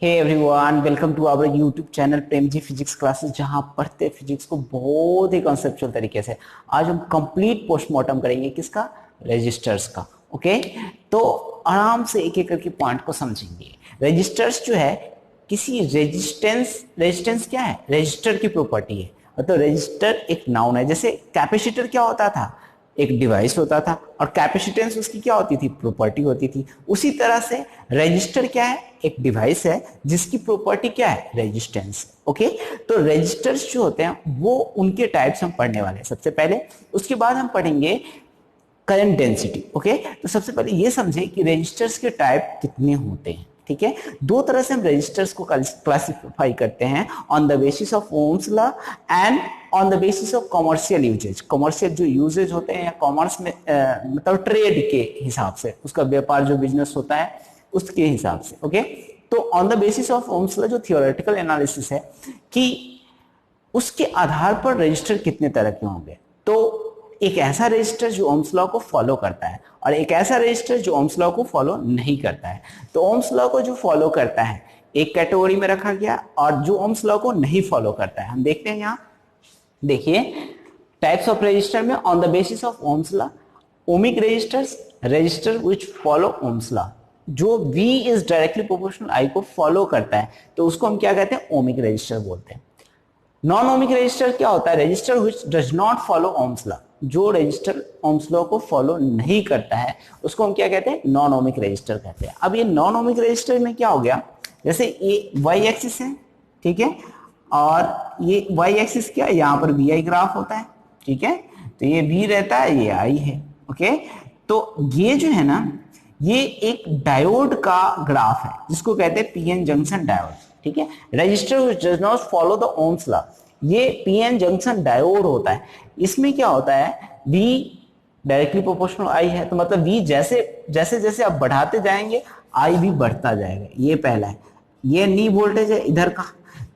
Hey everyone, welcome to our YouTube channel Prem ji physics classes, जहां पढ़ते physics को बहुत ही कॉन्सेप्चुअल तरीके से। आज हम कंप्लीट पोस्टमार्टम करेंगे किसका? रेजिस्टर्स का। ओके, तो आराम से एक एक करके पॉइंट को समझेंगे। रेजिस्टर्स जो है किसी रेजिस्टेंस क्या है? रेजिस्टर की प्रॉपर्टी है। मतलब रेजिस्टर एक नाउन है। जैसे कैपेसिटर क्या होता था? एक डिवाइस होता था, और कैपेसिटेंस उसकी क्या होती थी? प्रॉपर्टी होती थी। उसी तरह से रजिस्टर क्या है? एक डिवाइस है जिसकी प्रॉपर्टी क्या है? रेजिस्टेंस। ओके, तो रजिस्टर्स जो होते हैं वो उनके टाइप्स हम पढ़ने वाले हैं सबसे पहले। उसके बाद हम पढ़ेंगे करंट डेंसिटी। ओके, तो सबसे पहले ये समझे कि रजिस्टर्स के टाइप कितने होते हैं। ठीक है, दो तरह से हम रजिस्टर्स को क्लासिफाई करते हैं, on the basis of Ohm's law and on the basis of commercial usages. Commercial जो यूजेज होते हैं या कॉमर्स में मतलब ट्रेड के हिसाब से, उसका व्यापार जो बिजनेस होता है उसके हिसाब से। ओके, तो on the basis of Ohm's law जो थियोरेटिकल एनालिसिस है कि उसके आधार पर रजिस्टर कितने तरह के होंगे। तो एक ऐसा रजिस्टर जो ओम्स लॉ को फॉलो करता है और एक ऐसा रजिस्टर जो ओम्स लॉ को फॉलो नहीं करता है। तो ओम्स लॉ को जो फॉलो करता है एक कैटेगरी में रखा गया, और जो ओम्स लॉ को नहीं फॉलो करता है हम देखते हैं यहाँ। देखिए टाइप्स ऑफ रजिस्टर में on the basis of Ohm's law, ohmic registers, register which follow Ohm's law. जो V is directly proportional I को फॉलो करता है तो उसको हम क्या कहते हैं? ओमिक रजिस्टर बोलते हैं। नॉन ओमिक रजिस्टर क्या होता है? Register which does not follow Ohm's law. जो रजिस्टर ओम्स लॉ को फॉलो नहीं करता है उसको हम क्या कहते हैं? नॉन ओमिक रजिस्टर कहते हैं। अब ये नॉन ओमिक रजिस्टर में क्या हो गया? जैसे ये वाई एक्सिस है, ठीक है, और ये वाई एक्सिस क्या है? यहाँ पर वी आई ग्राफ होता है, ठीक है, तो ये वी रहता है, ये आई है। ओके, तो ये जो है ना, ये एक डायोड का ग्राफ है जिसको कहते हैं पीएन जंक्शन डायोड। ठीक है, register which does not follow the Ohm's law, ये पीएन जंक्शन डायोड होता है। इसमें क्या होता है? V डायरेक्टली प्रोपोर्शनल I है, तो मतलब V जैसे जैसे जैसे आप बढ़ाते जाएंगे I भी बढ़ता जाएगा। ये पहला है। ये नी वोल्टेज है इधर का,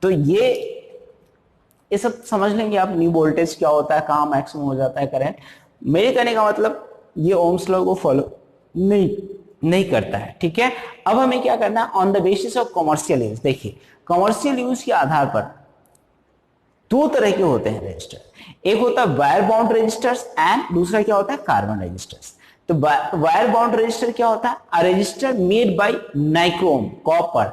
तो ये सब समझ लेंगे आप। नी वोल्टेज क्या होता है, कहाँ मैक्सिमम हो जाता है करंट। मेरे कहने का मतलब ये ओम्स लॉ को फॉलो नहीं करता है। ठीक है, अब हमें क्या करना है? On the basis of commercial use. देखिए कॉमर्शियल यूज के आधार पर दो तरह के होते हैं रजिस्टर। एक होता है वायर बाउंड रजिस्टर्स एंड दूसरा क्या होता है? Carbon resistors. तो वायर बाउंड रजिस्टर क्या होता है? A resistor made by nichrome, copper,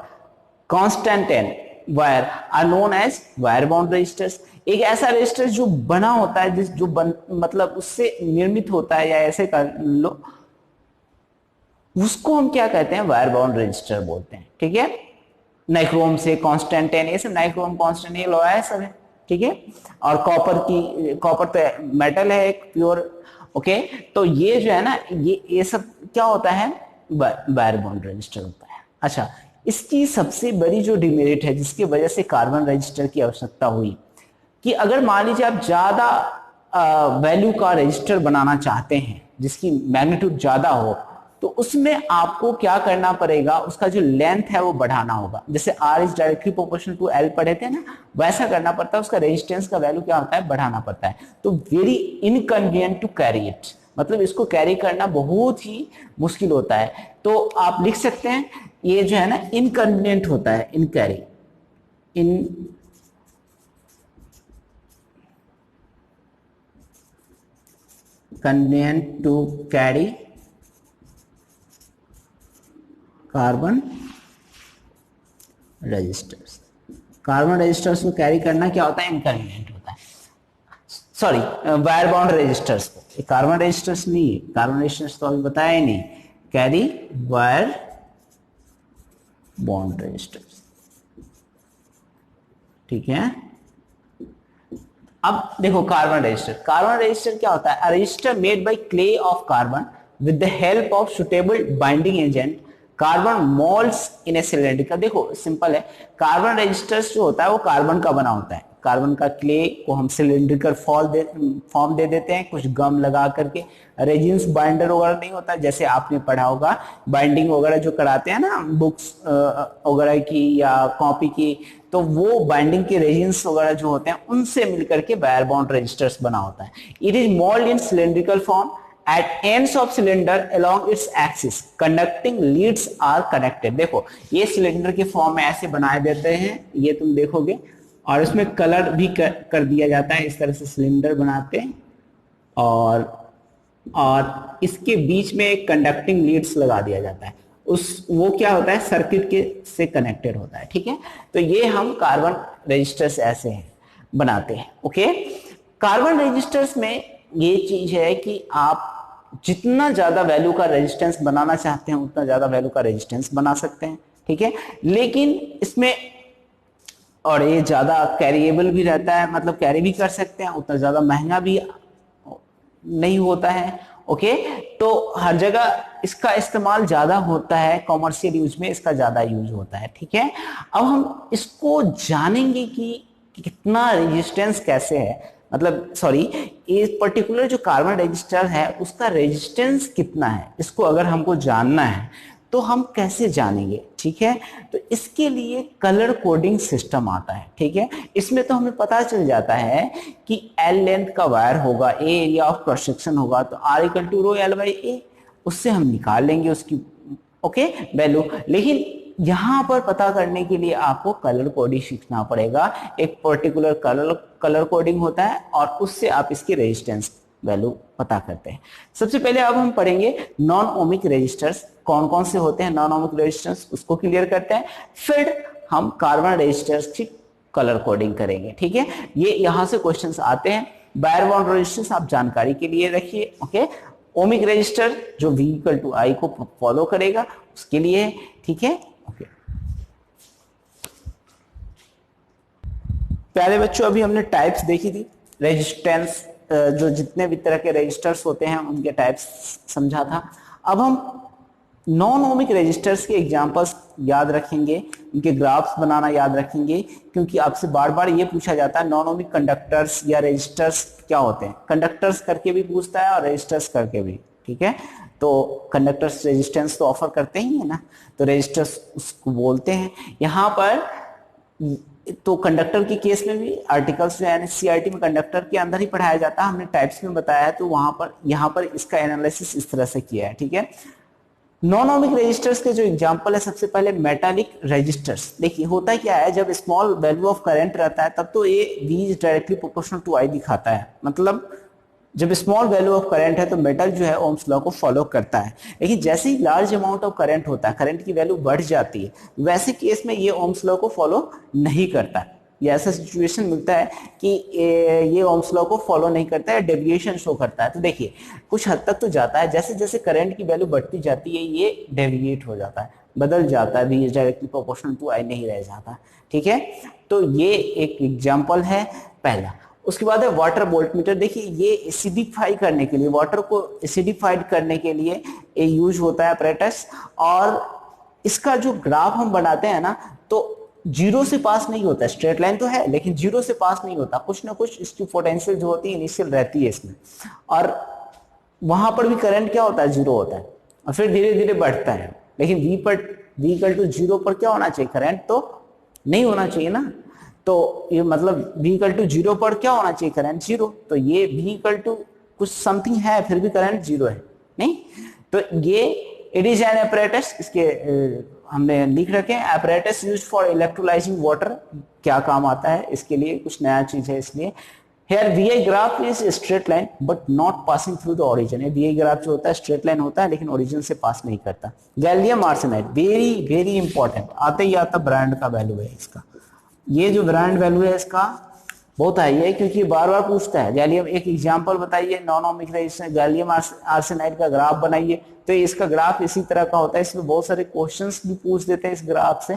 constantan wire are known as wire bound resistors. एक ऐसा रजिस्टर जो बना होता है, मतलब उससे निर्मित होता है, या ऐसे कर लो, उसको हम क्या कहते हैं? वायर बाउंड रजिस्टर बोलते हैं। ठीक है, नाइक्रोम से, कांस्टेंटाइन, ये सब नाइक्रोम कांस्टेंटाइन ये लोहा है सब है। ठीक है, और कॉपर तो मेटल है एक प्योर। ओके, तो ये जो है ना, ये सब क्या होता है? वायर बाउंड रजिस्टर होता है। अच्छा, इसकी सबसे बड़ी जो डिमेरिट है जिसकी वजह से कार्बन रजिस्टर की आवश्यकता हुई, कि अगर मान लीजिए आप ज्यादा वैल्यू का रजिस्टर बनाना चाहते हैं जिसकी मैग्नीट्यूड ज्यादा हो, तो उसमें आपको क्या करना पड़ेगा? उसका जो लेंथ है वो बढ़ाना होगा। जैसे R is directly proportional to L पढ़े थे ना, वैसा करना पड़ता है। उसका रेजिस्टेंस का वैल्यू क्या होता है? बढ़ाना पड़ता है। तो very inconvenient to carry it, मतलब इसको कैरी करना बहुत ही मुश्किल होता है। तो आप लिख सकते हैं ये जो है ना इनकन्वीनियंट होता है, in carry, inconvenient to carry carbon resistors. Carbon resistors को कैरी करना क्या होता है? इनकन्वीनियंट होता है। सॉरी, वायर बाउंड रजिस्टर्स को, कार्बन रजिस्टर्स नहीं है, कार्बन रजिस्टर्स तो अभी बताया ही नहीं। Carry wire bound resistors. ठीक है, अब देखो कार्बन रजिस्टर क्या होता है? Resistor made by clay of carbon with the help of suitable binding agent, carbon moulds in a cylindrical. देखो सिंपल है, कार्बन रजिस्टर्स जो होता है वो कार्बन का बना होता है। कार्बन का क्ले को हम सिलिंड्रिकल फॉर्म दे देते हैं कुछ गम लगा करके। रेजिन्स बाइंडर वगैरह नहीं होता, जैसे आपने पढ़ा होगा बाइंडिंग वगैरह जो कराते हैं ना बुक्स वगैरह की या कॉपी की, तो वो बाइंडिंग के रेजिन्स वगैरह जो होते हैं उनसे मिलकर के वायर बाउंड रजिस्टर्स बना होता है। It is mould in cylindrical form at ends of cylinder along its axis conducting leads are connected. देखो ये सिलेंडर के फॉर्म में ऐसे बनाए देते हैं, ये तुम देखोगे, और इसमें कलर भी कर दिया जाता है, इस तरह से सिलेंडर बनाते हैं और इसके बीच में एक कंडक्टिंग लीड्स लगा दिया जाता है, उस वो क्या होता है सर्किट के से कनेक्टेड होता है। ठीक है, तो ये हम कार्बन रेजिस्टर्स ऐसे हैं बनाते हैं। ओके, कार्बन रेजिस्टर्स में ये चीज है कि आप जितना ज्यादा वैल्यू का रेजिस्टेंस बनाना चाहते हैं उतना ज्यादा वैल्यू का रेजिस्टेंस बना सकते हैं। ठीक है, लेकिन इसमें और ये ज्यादा कैरिएबल भी रहता है, मतलब कैरी भी कर सकते हैं, उतना ज्यादा महंगा भी नहीं होता है। ओके, तो हर जगह इसका इस्तेमाल ज्यादा होता है, कॉमर्शियल यूज में इसका ज्यादा यूज होता है। ठीक है, अब हम इसको जानेंगे कि कितना रेजिस्टेंस कैसे है, मतलब सॉरी ये पर्टिकुलर जो कार्बन रेजिस्टर है उसका रेजिस्टेंस कितना है, इसको अगर हमको जानना है तो हम कैसे जानेंगे। ठीक है, तो इसके लिए कलर कोडिंग सिस्टम आता है। ठीक है, इसमें तो हमें पता चल जाता है कि एल लेंथ का वायर होगा, a area of cross section होगा, तो R equal to rho L by A, उससे हम निकाल लेंगे उसकी ओके वैल्यू। लेकिन यहां पर पता करने के लिए आपको कलर कोडिंग सीखना पड़ेगा, एक पर्टिकुलर कलर कोडिंग होता है और उससे आप इसकी रेजिस्टेंस वैल्यू पता करते हैं। सबसे पहले अब हम पढ़ेंगे नॉन ओमिक रेजिस्टर्स कौन कौन से होते हैं, नॉन ओमिक रेजिस्टर्स उसको क्लियर करते हैं, फिर हम कार्बन रेजिस्टर्स की कलर कोडिंग करेंगे। ठीक है, ये यहां से क्वेश्चंस आते हैं। वायर बाउंड रेजिस्टेंस आप जानकारी के लिए रखिए। ओके, ओमिक रेजिस्टर जो V इक्वल टू I को फॉलो करेगा उसके लिए। ठीक है, ओके प्यारे बच्चों, अभी हमने टाइप्स देखी थी, रेजिस्टेंस जो जितने भी तरह के रेजिस्टर्स होते हैं उनके टाइप्स समझा था। अब हम नॉन ओमिक रेजिस्टर्स के एग्जांपल्स याद रखेंगे, उनके ग्राफ्स बनाना याद रखेंगे, क्योंकि आपसे बार बार ये पूछा जाता है नॉन ओमिक कंडक्टर्स या रेजिस्टर्स क्या होते हैं, कंडक्टर्स करके भी पूछता है और रेजिस्टर्स करके भी। ठीक है, तो कंडक्टर्स रेजिस्टेंस तो ऑफर करते ही है ना, तो रेजिस्टर्स उसको बोलते हैं। यहाँ पर तो कंडक्टर के केस में भी आर्टिकल्स जो एनसीईआरटी में कंडक्टर के अंदर ही पढ़ाया जाता है, हमने टाइप्स में बताया है, तो वहां पर यहाँ पर इसका एनालिसिस इस तरह से किया है। ठीक है, नॉन ओमिक रेजिस्टर्स के जो एग्जांपल है, सबसे पहले मेटालिक रेजिस्टर्स। देखिए होता क्या है, जब स्मॉल वैल्यू ऑफ करंट रहता है तब तो ये V is directly proportional to I दिखाता है, मतलब जब स्मॉल वैल्यू ऑफ करंट है तो मेटल जो है ओम्स लॉ को फॉलो करता है। लेकिन जैसे ही लार्ज अमाउंट ऑफ करंट होता है, करंट की वैल्यू बढ़ जाती है, वैसे केस में ये ओम्स लॉ को फॉलो नहीं करता है। ये ऐसा सिचुएशन मिलता है कि ये ओम्स लॉ को फॉलो नहीं करता है, डेविएशन शो करता है। तो देखिए कुछ हद तक तो जाता है, जैसे जैसे करंट की वैल्यू बढ़ती जाती है ये डेविएट हो जाता है, बदल जाता है, V is directly proportional to I नहीं रह जाता। ठीक है, तो ये एक एग्जांपल है पहला। उसके बाद है वाटर वोल्टमीटर। देखिए ये एसिडिफाई करने के लिए, वाटर को एसिडिफाइड करने के लिए ये यूज होता है अपरेटस, और इसका जो ग्राफ हम बनाते हैं ना तो जीरो से पास नहीं होता, स्ट्रेट लाइन तो है लेकिन जीरो से पास नहीं होता, कुछ ना कुछ इसकी पोटेंशियल जो होती है इनिशियल रहती है इसमें, और वहां पर भी करंट क्या होता है, जीरो होता है और फिर धीरे धीरे बढ़ता है। लेकिन V इक्वल टू जीरो पर क्या होना चाहिए, करंट तो नहीं होना चाहिए ना, तो ये मतलब V इक्वल टू जीरो पर क्या होना चाहिए, करंट जीरो, तो ये V इक्वल टू कुछ समथिंग है फिर भी करंट जीरो है नहीं, तो ये इट इज एन apparatus। इसके हमने लिख रखे हैं apparatus used for electrolysing water, क्या काम आता है इसके लिए, कुछ नया चीज है इसलिए। Here VI graph is a straight line but not passing through the origin। VI graph जो होता है स्ट्रेट लाइन होता है लेकिन ओरिजिन से पास नहीं करता। Gallium arsenide very very important, आते ही आता ब्रांड का वैल्यू है इसका, ये जो ब्रांड वैल्यू है इसका बहुत हाई है क्योंकि बार बार पूछता है। गैलियम एक एग्जांपल बताइए, non ohmic resistance gallium arsenide का ग्राफ बनाइए, तो इसका ग्राफ इसी तरह का होता है। इसमें बहुत सारे क्वेश्चंस भी पूछ देते हैं इस ग्राफ से,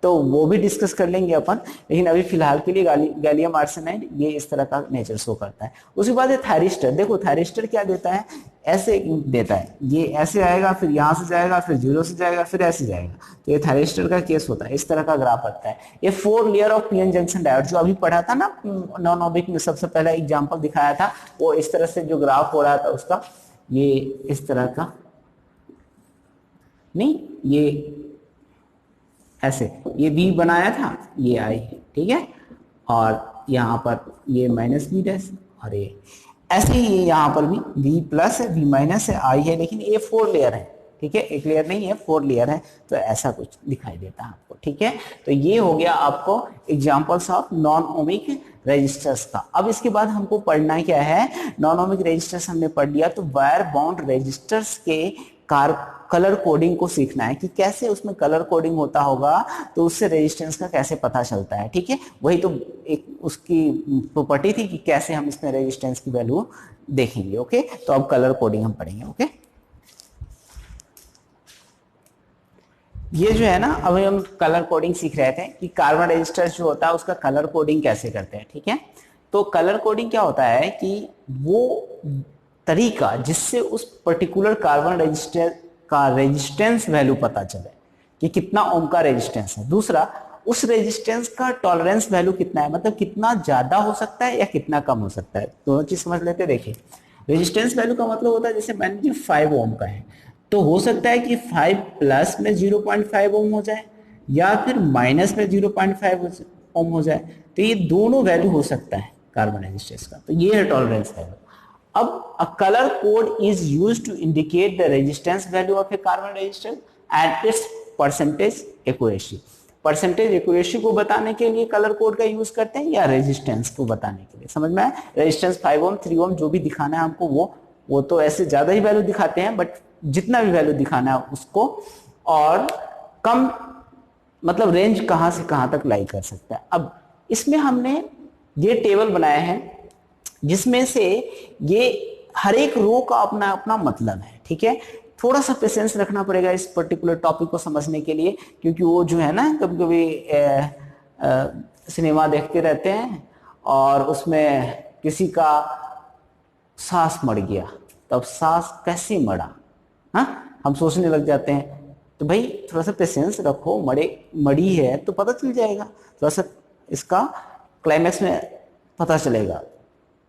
तो वो भी डिस्कस कर लेंगे अपन, लेकिन अभी फिलहाल के लिए गैलियम आर्सेनाइड ये इस तरह का नेचर शो करता है। उसके बाद ये थायरिस्टर, देखो थायरिस्टर क्या देता है, ऐसे देता है, ये ऐसे आएगा फिर यहाँ से जाएगा फिर जीरो से जाएगा फिर ऐसे जाएगा, तो ये थायरिस्टर का केस होता है, इस तरह का ग्राफ आता है। ये 4 layer of PN junction diode जो अभी पढ़ा था ना नॉन ओमिक में, सबसे पहला एग्जाम्पल दिखाया था, वो इस तरह से जो ग्राफ हो रहा था उसका, ये इस तरह का नहीं, ये ऐसे ये V बनाया था, ये I, ठीक है, और यहाँ पर ये माइनस V डैश और ये ऐसे ही यहाँ पर भी V प्लस है, V माइनस है, I है, लेकिन ये 4 लेयर है, ठीक है, एक लेयर नहीं है, 4 लेयर है, तो ऐसा कुछ दिखाई देता है आपको, ठीक है। तो ये हो गया आपको examples of non ohmic resistors का। अब इसके बाद हमको पढ़ना क्या है, नॉन ओमिक रेजिस्टर्स हमने पढ़ लिया, तो वायर बाउंड रेजिस्टर्स के कलर कोडिंग को सीखना है कि कैसे उसमें कलर कोडिंग होता होगा, तो उससे रेजिस्टेंस का कैसे पता चलता है, ठीक है। वही तो एक उसकी प्रॉपर्टी थी कि कैसे हम इसमें रेजिस्टेंस की वैल्यू देखेंगे, ओके। तो अब कलर कोडिंग हम पढ़ेंगे, ओके। ये जो है ना, अभी हम कलर कोडिंग सीख रहे थे कि कार्बन रेजिस्टर जो होता है उसका कलर कोडिंग कैसे करते हैं, ठीक है। तो कलर कोडिंग क्या होता है कि वो तरीका जिससे उस पर्टिकुलर कार्बन रेजिस्टर का रेजिस्टेंस वैल्यू पता चले कि कितना ओम का रेजिस्टेंस है। दूसरा, उस रेजिस्टेंस का टॉलरेंस वैल्यू कितना है, मतलब कितना ज्यादा हो सकता है या कितना कम हो सकता है। दोनों चीज समझ लेते। देखिए, रेजिस्टेंस वैल्यू का मतलब होता है, जैसे मान लीजिए 5 ओम का है, तो हो सकता है कि 5 प्लस में 0.5 ओम हो जाए या फिर माइनस में 0.5 ओम हो जाए। तो ये दोनों वैल्यू हो सकता है कार्बन रेजिस्टेंस का, तो ये है टॉलरेंस वैल्यू। अब a color code is used to indicate the resistance value of a carbon resistor and its percentage accuracy। Percentage accuracy को बताने के लिए कलर कोड का यूज करते हैं या रेजिस्टेंस को बताने के लिए, समझ में आया। रेजिस्टेंस 5 ओम 3 ओम जो भी दिखाना है हमको, वो तो ऐसे ज्यादा ही वैल्यू दिखाते हैं, बट जितना भी वैल्यू दिखाना है उसको, और कम मतलब रेंज कहां से कहां तक लाई कर सकता है। अब इसमें हमने ये टेबल बनाया है जिसमें से ये हर एक रो का अपना अपना मतलब है, ठीक है। थोड़ा सा पेशेंस रखना पड़ेगा इस पर्टिकुलर टॉपिक को समझने के लिए, क्योंकि वो जो है ना, कभी कभी सिनेमा देखते रहते हैं और उसमें किसी का सांस मर गया, तब सांस कैसे मरा, हाँ, हम सोचने लग जाते हैं। तो भाई थोड़ा सा पेशेंस रखो, मड़ी है तो पता चल जाएगा, थोड़ा सा इसका क्लाइमैक्स में पता चलेगा,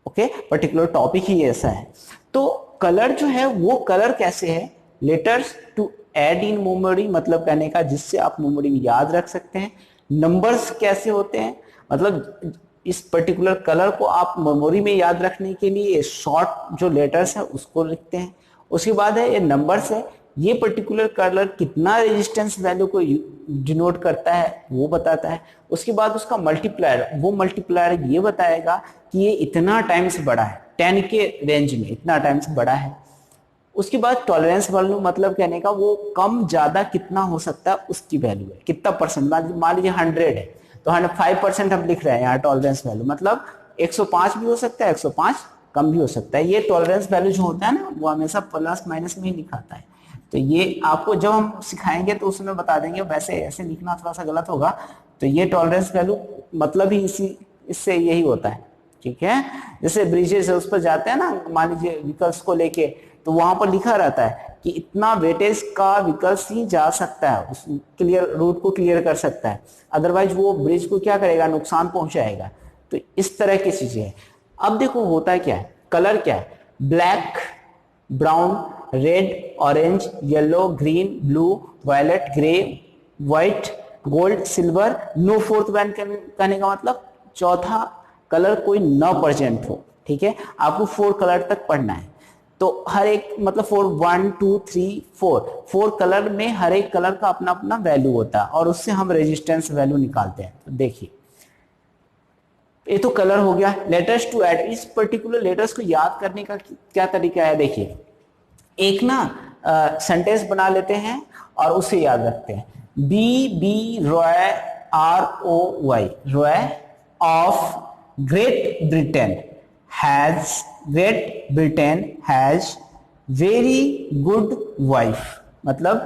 ओके। पर्टिकुलर टॉपिक ही ऐसा है। तो कलर जो है वो कलर कैसे है, letters to add in memory, मतलब कहने का जिससे आप मेमोरी में याद रख सकते हैं। नंबर्स कैसे होते हैं, मतलब इस पर्टिकुलर कलर को आप मेमोरी में याद रखने के लिए शॉर्ट जो लेटर्स है उसको लिखते हैं। उसके बाद है ये नंबर्स है, ये पर्टिकुलर कलर कितना रेजिस्टेंस वैल्यू को डिनोट करता है वो बताता है। उसके बाद उसका मल्टीप्लायर, वो मल्टीप्लायर ये बताएगा कि ये इतना टाइम्स बड़ा है, 10 के रेंज में इतना टाइम्स बड़ा है। उसके बाद टॉलरेंस वैल्यू, मतलब कहने का वो कम ज्यादा कितना हो सकता है उसकी वैल्यू है, कितना परसेंट। मान लीजिए 100 है तो 5% हम लिख रहे हैं यहाँ टॉलरेंस वैल्यू, मतलब 105 भी हो सकता है, 105 कम भी हो सकता है। ये टॉलरेंस वैल्यू जो होता है ना, वो हमेशा प्लस माइनस में ही लिखाता है। तो ये आपको जब हम सिखाएंगे तो उसमें बता देंगे, वैसे ऐसे लिखना थोड़ा सा गलत होगा। तो ये टॉलरेंस वैल्यू मतलब ही इससे यही होता है, ठीक है। जैसे ब्रिजेस है उस पर जाते हैं ना, मान लीजिए व्हीकल्स को लेके, तो वहां पर लिखा रहता है कि इतना वेटेज का व्हीकल्स ही जा सकता है, उस क्लियर रूट को क्लियर कर सकता है, अदरवाइज वो ब्रिज को क्या करेगा, नुकसान पहुंचाएगा। तो इस तरह की चीजें हैं। अब देखो होता क्या है, कलर क्या है, black, brown, red, orange, yellow, green, blue, violet, grey, white, gold, silver, no fourth band कहने का मतलब चौथा कलर कोई न प्रेजेंट हो, ठीक है। आपको 4 कलर तक पढ़ना है, तो हर एक मतलब 4 1 2 3 4 कलर में हर एक कलर का अपना अपना वैल्यू होता है, और उससे हम रेजिस्टेंस वैल्यू निकालते हैं। तो देखिए, ये तो कलर हो गया। लेटर्स टू ऐड, इस पर्टिकुलर लेटर्स को याद करने का क्या तरीका है, देखिए एक ना सेंटेंस बना लेते हैं और उसे याद रखते हैं। B Roy ROY, Roy of Great Britain has very good wife, मतलब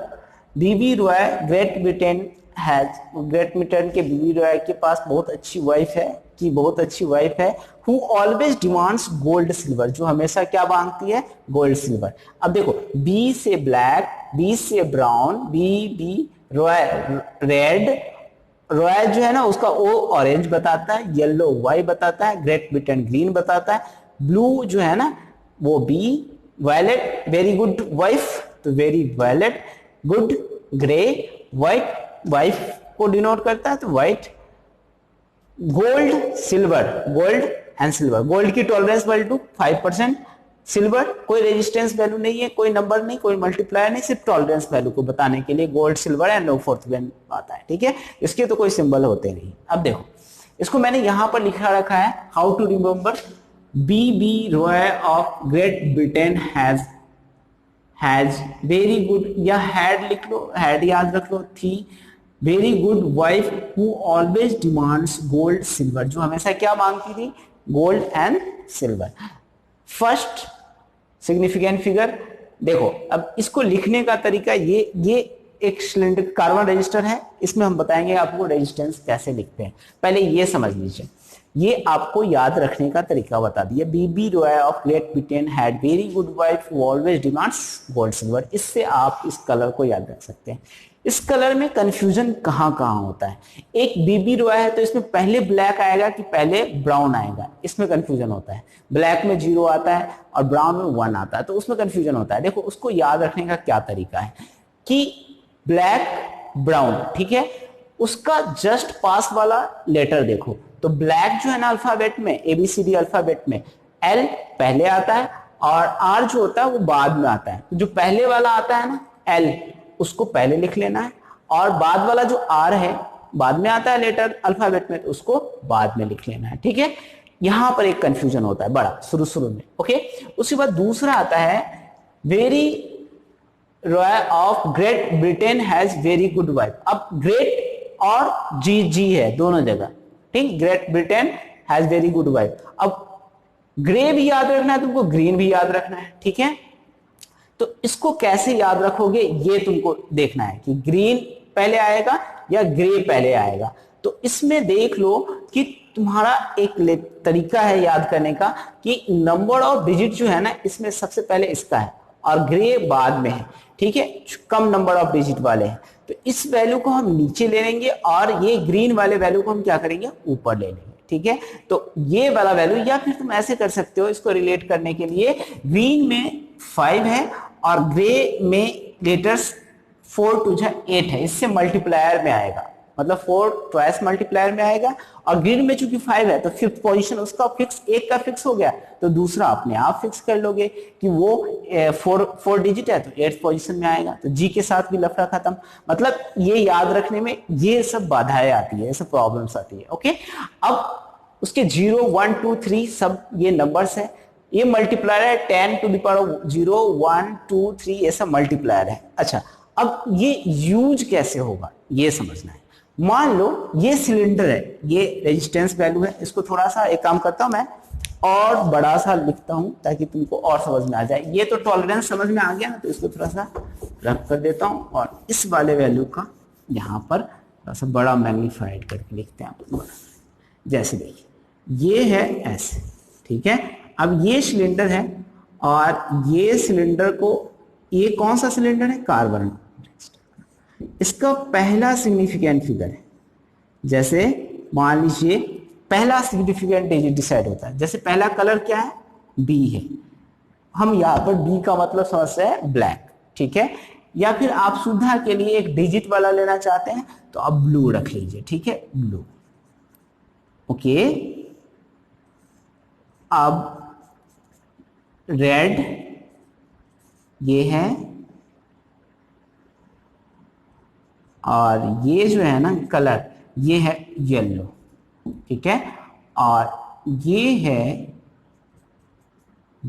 बीबी रॉय ग्रेट ब्रिटेन के बीबी रॉय के पास बहुत अच्छी वाइफ है, कि बहुत अच्छी वाइफ है। Who always demands gold silver, जो हमेशा क्या मांगती है, गोल्ड सिल्वर। अब देखो, बी से ब्लैक, बी से brown, B Roy red, Roy जो है ना उसका ओ ऑरेंज बताता है, येलो वाई बताता है, ग्रेट ब्रिटेन ग्रीन बताता है, ब्लू जो है ना वो B, violet very good wife, तो very violet, good grey, white wife को डिनोट करता है तो white, gold silver, gold and silver. Gold की टॉलरेंस वैल्यू 5%, सिल्वर कोई रेजिस्टेंस वैल्यू नहीं है, कोई नंबर नहीं, कोई मल्टीप्लायर नहीं, सिर्फ टॉलरेंस वैल्यू को बताने के लिए gold, silver and no fourth वैन आता है, ठीक है। इसके तो कोई सिंबल होते नहीं। अब देखो इसको मैंने यहां पर लिखा रखा है, how to remember B Roy of Great Britain has very good, या हैड लिख लो, हैड याद रख लो, थी very good wife who always demands gold silver, जो हमेशा क्या मांगती थी, gold and silver. First significant figure देखो, अब इसको लिखने का तरीका ये एक सिलेंडर कार्बन रजिस्टर है, इसमें हम बताएंगे आपको रेजिस्टेंस कैसे लिखते हैं। पहले ये समझ लीजिए, ये आपको याद रखने का तरीका बता दिया, BB Roy of Great Britain had very good wife who always demands gold silver. इससे आप इस कलर को याद रख सकते हैं। इस कलर में कंफ्यूजन कहां कहां होता है, एक बीबी रॉय है तो इसमें पहले ब्लैक आएगा कि पहले ब्राउन आएगा, इसमें कंफ्यूजन होता है। ब्लैक में 0 आता है और ब्राउन में 1 आता है, तो उसमें कंफ्यूजन होता है। देखो उसको याद रखने का क्या तरीका है कि ब्लैक ब्राउन, ठीक है, उसका जस्ट पास वाला लेटर देखो, तो ब्लैक जो है ना अल्फाबेट में, ABCD अल्फाबेट में L पहले आता है और R जो होता है वो बाद में आता है। तो जो पहले वाला आता है ना L, उसको पहले लिख लेना है, और बाद वाला जो R है बाद में आता है लेटर अल्फाबेट में, तो उसको बाद में लिख लेना है, ठीक है। यहां पर एक कंफ्यूजन होता है बड़ा शुरू में, ओके। उसके बाद दूसरा आता है very Roy of Great Britain has very good wife. अब ग्रेट और जी है दोनों जगह, ठीक, great Britain has very good wife. अब ग्रे भी याद रखना है तुमको, ग्रीन भी याद रखना है, ठीक है। तो इसको कैसे याद रखोगे ये तुमको देखना है कि ग्रीन पहले आएगा या ग्रे पहले आएगा। तो इसमें देख लो कि तुम्हारा एक तरीका है याद करने का कि नंबर ऑफ डिजिट जो है ना, इसमें सबसे पहले इसका है और ग्रे बाद में है, ठीक है, कम नंबर ऑफ डिजिट वाले हैं। तो इस वैल्यू को हम नीचे ले लेंगे और ये ग्रीन वाले वैल्यू को हम क्या करेंगे, ऊपर ले लेंगे, ठीक है। तो ये वाला वैल्यू, या फिर तुम ऐसे कर सकते हो इसको रिलेट करने के लिए, ग्रीन में 5 है और ग्रे में लेटर्स 4 2 8 है, इससे मल्टीप्लायर में आएगा, मतलब 4 ट्वाइस मल्टीप्लायर में आएगा। और ग्रीन में चूंकि 5 है तो 5th पोजीशन उसका फिक्स, एक का फिक्स हो गया तो दूसरा अपने आप फिक्स कर लोगे कि वो 4 डिजिट है तो 8th पोजीशन में आएगा। तो जी के साथ भी लफड़ा खत्म। मतलब ये याद रखने में ये सब बाधाएं आती है, ये सब प्रॉब्लम्स आती है, ओके। अब उसके 0 1 2 3 सब ये नंबर्स है, ये मल्टीप्लायर है, 10 टू द पावर 0 1 2 3 ये सब मल्टीप्लायर है। अच्छा, अब ये यूज कैसे होगा ये समझना है। मान लो ये सिलेंडर है, ये रेजिस्टेंस वैल्यू है, इसको थोड़ा सा एक काम करता हूं मैं और बड़ा सा लिखता हूं ताकि तुमको और समझ में आ जाए। ये तो टॉलरेंस समझ में आ गया ना, तो इसको थोड़ा सा रख कर देता हूं और इस वाले वैल्यू का यहां पर थोड़ा सा बड़ा मैग्नीफाइड करके लिखते हैं। जैसे देखिए ये है S, ठीक है। अब ये सिलेंडर है और ये सिलेंडर को, ये कौन सा सिलेंडर है, कार्बन। इसका पहला सिग्निफिकेंट फिगर है, जैसे मान लीजिए पहला सिग्निफिकेंट डिजिट डिसाइड होता है, जैसे पहला कलर क्या है, B है, हम यहाँ पर B का मतलब समझते हैं ब्लैक, ठीक है। या फिर आप सुविधा के लिए एक डिजिट वाला लेना चाहते हैं तो आप ब्लू रख लीजिए, ठीक है, ब्लू, ओके। अब रेड ये है और ये जो है ना कलर, ये है येलो, ठीक है, और ये है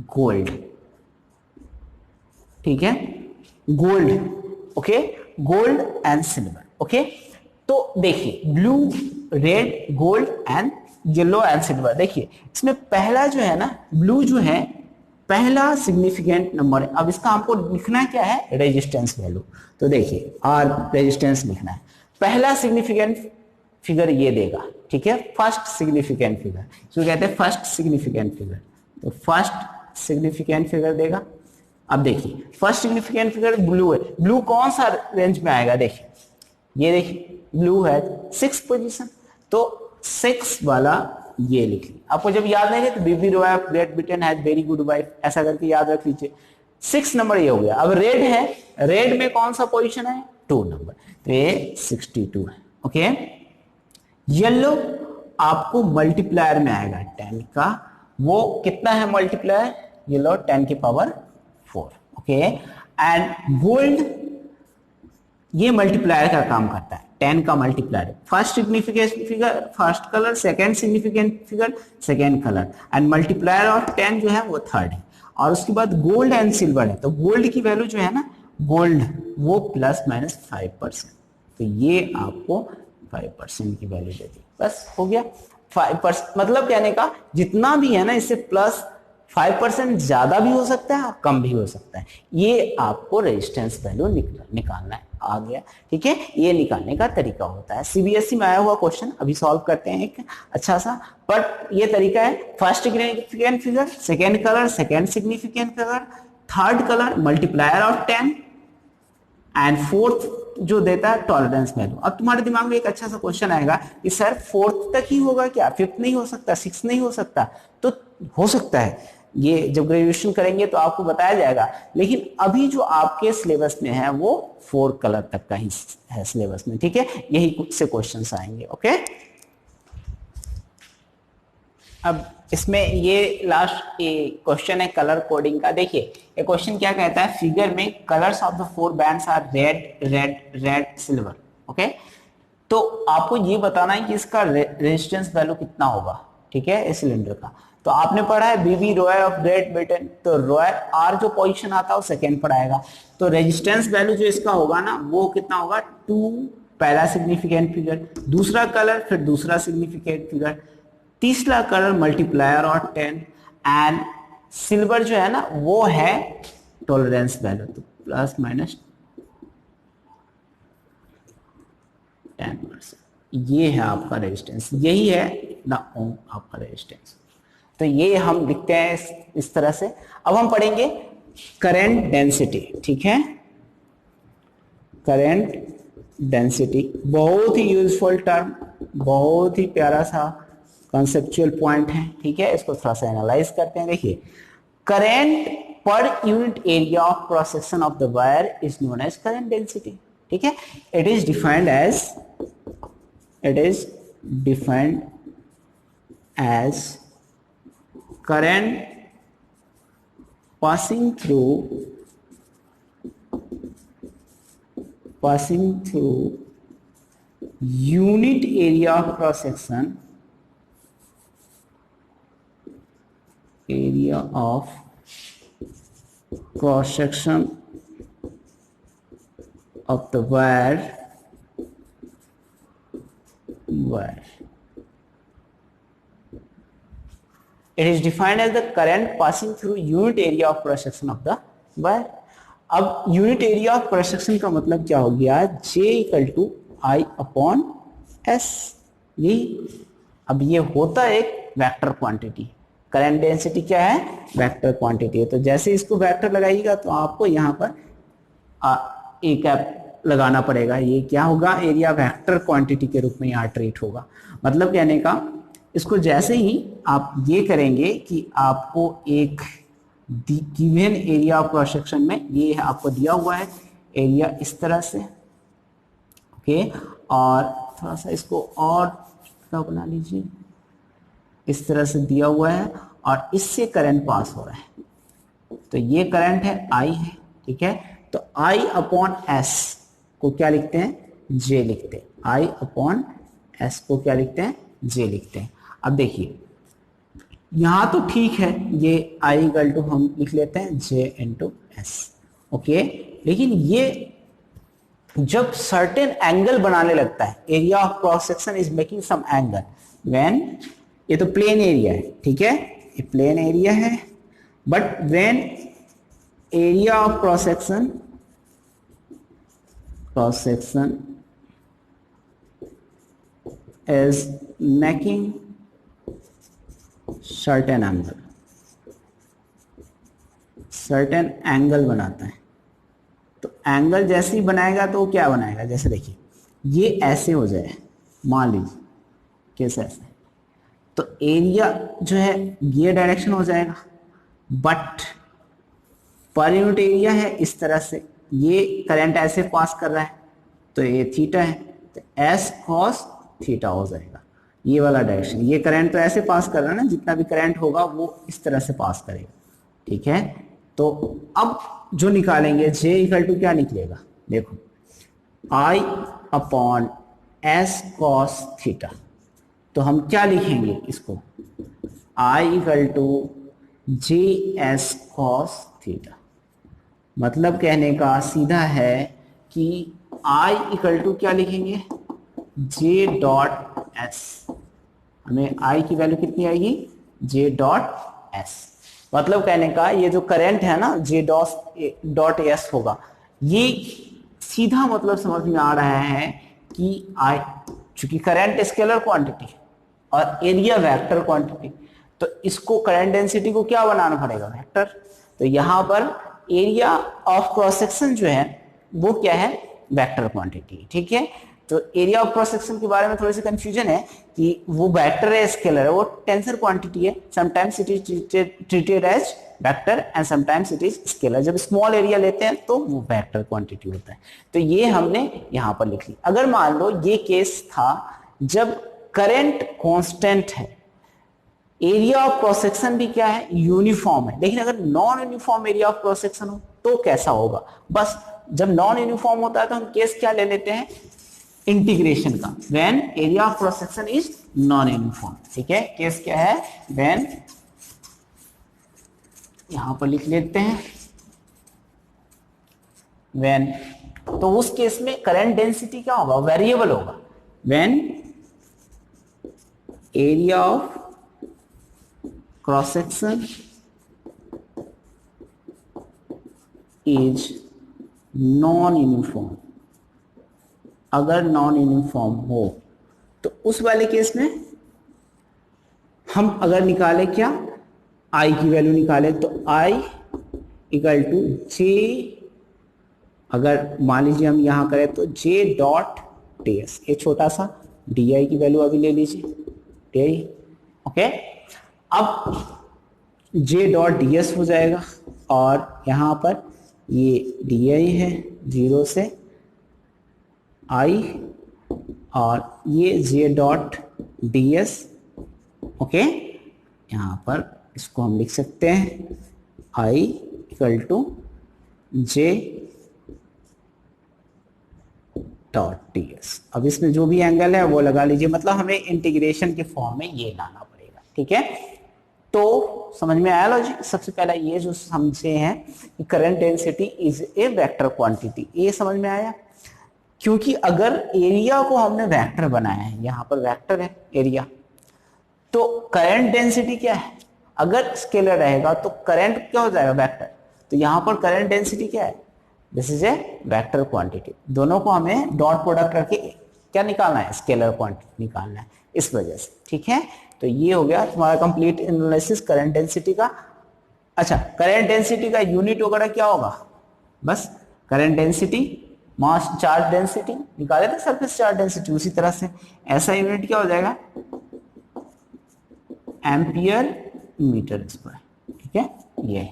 गोल्ड, ठीक है, gold, okay, gold and silver, okay. तो देखिए blue, red, gold and yellow and silver. देखिए इसमें पहला जो है ना, ब्लू जो है पहला सिग्निफिकेंट नंबर है। अब इसका हमको लिखना क्या है, रेजिस्टेंस वैल्यू। तो देखिए आर रेजिस्टेंस लिखना है, पहला सिग्निफिकेंट फिगर ये देगा, ठीक है, फर्स्ट सिग्निफिकेंट फिगर, इसको कहते हैं फर्स्ट सिग्निफिकेंट फिगर। तो फर्स्ट सिग्निफिकेंट फिगर देगा। अब देखिए फर्स्ट सिग्निफिकेंट फिगर ब्लू है, ब्लू कौन सा रेंज में आएगा, देखिए ये देखिए ब्लू है 6th पोजीशन, तो 6 वाला ये लिख ली। आपको जब याद नहीं है तो BB Roy of Great Britain has very good wife ऐसा करके याद रख लीजिए। 6 नंबर ये हो गया। अब रेड है, रेड में कौन सा पोजीशन है, 2 नंबर, तो ये 62 है, ओके। येलो आपको मल्टीप्लायर में आएगा 10 का, वो कितना है मल्टीप्लायर, ये लो 10 की पावर 4, ओके। एंड गोल्ड ये मल्टीप्लायर का काम करता है, 10 का multiplier, first significant figure first colour, second significant figure second colour, and multiplier of 10 जो है वो थर्ड है। और उसके बाद गोल्ड एंड सिल्वर है, तो गोल्ड की वैल्यू जो है ना, गोल्ड वो ±5%, तो ये आपको 5% की वैल्यू देती, बस हो गया। 5% मतलब कहने का जितना भी है ना, इससे +5% ज्यादा भी हो सकता है और कम भी हो सकता है, ये आपको रेजिस्टेंस वैल्यू निकालना है। आ गया, ठीक है, ये निकालने का तरीका होता है। सीबीएसई में आया हुआ क्वेश्चन अभी सॉल्व करते हैं एक अच्छा सा, बट ये तरीका है, first significant figure, second colour, second significant figure, third colour, multiplier of 10 and fourth जो देता है टॉलरेंस वैल्यू। अब तुम्हारे दिमाग में एक अच्छा सा क्वेश्चन आएगा कि सर फोर्थ तक ही होगा क्या, फिफ्थ नहीं हो सकता, सिक्स नहीं हो सकता? तो हो सकता है, ये जब ग्रेजुएशन करेंगे तो आपको बताया जाएगा, लेकिन अभी जो आपके सिलेबस में है वो 4 कलर तक का ही है सिलेबस में, ठीक है, यही कुछ से क्वेश्चंस आएंगे, ओके। अब इसमें ये लास्ट क्वेश्चन है कलर कोडिंग का। देखिए ये क्वेश्चन क्या कहता है, फिगर में colours of the 4 bands are red red red silver, okay. तो आपको ये बताना है कि इसका रेजिस्टेंस वैल्यू कितना होगा, ठीक है, इस सिलेंडर का। तो आपने पढ़ा है बीबी रॉय ऑफ ग्रेट ब्रिटेन, तो रॉय आर जो पोजीशन आता है वो सेकेंड पर आएगा, तो रेजिस्टेंस वैल्यू जो इसका होगा ना वो कितना होगा, 2 पहला सिग्निफिकेंट फिगर, दूसरा कलर, फिर दूसरा सिग्निफिकेंट फिगर, तीसरा कलर मल्टीप्लायर और 10, एंड सिल्वर जो है ना वो है टॉलरेंस वैल्यू, तो ±10%, ये है आपका रेजिस्टेंस, यही है ना ओम आपका रेजिस्टेंस। तो ये हम लिखते हैं इस तरह से। अब हम पढ़ेंगे करंट डेंसिटी, ठीक है, करंट डेंसिटी बहुत ही यूजफुल टर्म, बहुत ही प्यारा सा कॉन्सेप्चुअल पॉइंट है, ठीक है, इसको थोड़ा सा एनालाइज करते हैं। देखिए करंट पर unit area of cross section of the wire is known as current density, ठीक है। It is defined as current passing through unit area of cross section, of the wire. It is defined as the current passing through unit area of cross section of the wire. अब unit area of cross section का मतलब क्या हो गया, J = I/S, यही। अब ये होता है एक वेक्टर क्वांटिटी, करंट डेंसिटी क्या है, वेक्टर क्वांटिटी है। तो जैसे इसको वेक्टर लगाइएगा तो आपको यहाँ पर ए कैप लगाना पड़ेगा, ये क्या होगा, एरिया वेक्टर क्वांटिटी के रूप में यहाँ ट्रीट होगा। मतलब कहने का, इसको जैसे ही आप ये करेंगे कि आपको एक given area of cross section में, ये आपको दिया हुआ है एरिया इस तरह से, ओके, और थोड़ा सा इसको और बना लीजिए, इस तरह से दिया हुआ है और इससे करंट पास हो रहा है, तो ये करंट है I है, ठीक है। तो I/S को क्या लिखते हैं, J लिखते हैं, I/S को क्या लिखते हैं, J लिखते हैं। अब देखिए यहां तो ठीक है, ये I = हम लिख लेते हैं J/S, ओके। लेकिन ये जब सर्टेन एंगल बनाने लगता है, area of cross section is making some angle when, ये तो प्लेन एरिया है, ठीक है, ये प्लेन एरिया है, but when area of cross section is making certain angle बनाता है, तो एंगल जैसे ही बनाएगा तो क्या बनाएगा, जैसे देखिए ये ऐसे हो जाए, मान लीजिए कैसे ऐसे, तो एरिया जो है ये डायरेक्शन हो जाएगा, बट पर यूनिट एरिया है इस तरह से, ये करंट ऐसे पास कर रहा है तो ये थीटा है, तो S cos थीटा हो जाएगा, ये वाला डायरेक्शन, ये करंट तो ऐसे पास कर रहा है ना, जितना भी करंट होगा वो इस तरह से पास करेगा, ठीक है। तो अब जो निकालेंगे J इक्वल टू क्या निकलेगा, देखो I upon S cos theta. तो हम क्या लिखेंगे इसको, I equal to J S cos theta. मतलब कहने का सीधा है कि I इक्वल टू क्या लिखेंगे, J डॉट एस। हमें I की वैल्यू कितनी आएगी, J डॉट एस। मतलब कहने का ये जो करंट है ना J डॉट एस होगा, ये सीधा मतलब समझ में आ रहा है कि I, चूंकि करंट स्केलर क्वांटिटी और एरिया वेक्टर क्वांटिटी, तो इसको करंट डेंसिटी को क्या बनाना पड़ेगा, वेक्टर। तो यहां पर एरिया ऑफ क्रॉस सेक्शन जो है वो क्या है, वेक्टर क्वांटिटी, ठीक है। तो एरिया ऑफ क्रॉस सेक्शन के बारे में थोड़ी सी कंफ्यूजन है कि वो वेक्टर है स्केलर है, वो टेंसर क्वांटिटी है, sometimes it is treated as vector and sometimes it is scalar. जब स्मॉल एरिया लेते हैं तो वो वेक्टर क्वांटिटी होता है। तो ये हमने यहां पर लिख ली। अगर मान लो ये केस था जब करंट कांस्टेंट है, एरिया ऑफ क्रॉस सेक्शन भी क्या है, यूनिफॉर्म है, लेकिन अगर non uniform area of cross section हो तो कैसा होगा। बस जब नॉन यूनिफॉर्म होता है तो हम केस क्या ले लेते हैं, इंटीग्रेशन का, when area of cross section is non uniform, ठीक है। केस क्या है, व्हेन, यहां पर लिख लेते हैं व्हेन, तो उस केस में करंट डेंसिटी क्या होगा, वेरिएबल होगा। When area of cross section is non uniform, अगर नॉन यूनिफॉर्म हो तो उस वाले केस में हम अगर निकाले क्या, आई की वैल्यू निकाले तो आई इक्वल टू जे, अगर मान लीजिए हम यहां करें तो जे डॉट डी एस, ये छोटा सा डी आई की वैल्यू अभी ले लीजिए, डी आई, ओके। अब जे डॉट डी एस हो जाएगा और यहां पर ये डी आई है 0 से आई, और ये J dot D S, okay. यहां पर इसको हम लिख सकते हैं I equal to J dot D S. अब इसमें जो भी एंगल है वो लगा लीजिए, मतलब हमें इंटीग्रेशन के फॉर्म में ये लाना पड़ेगा, ठीक है। तो समझ में आया लॉजिक। सबसे पहला ये जो समझे हैं कि current density is a vector quantity, ये समझ में आया। क्योंकि अगर एरिया को हमने वेक्टर बनाया है, यहां पर वेक्टर है एरिया, तो करंट डेंसिटी क्या है, अगर स्केलर रहेगा तो करंट क्या हो जाएगा, वेक्टर। तो यहां पर करंट डेंसिटी क्या है, this is a vector quantity. दोनों को हमें डॉट प्रोडक्ट करके क्या निकालना है, स्केलर क्वांटिटी निकालना है, इस वजह से, ठीक है। तो ये हो गया तुम्हारा कंप्लीट एनालिसिस करंट डेंसिटी का। अच्छा, करंट डेंसिटी का यूनिट वगैरह क्या होगा, बस current density mass charge density निकाले थे, सरफेस चार्ज डेंसिटी, उसी तरह से ऐसा यूनिट क्या हो जाएगा, एम्पियर मीटर स्क्वायर, ठीक है। ये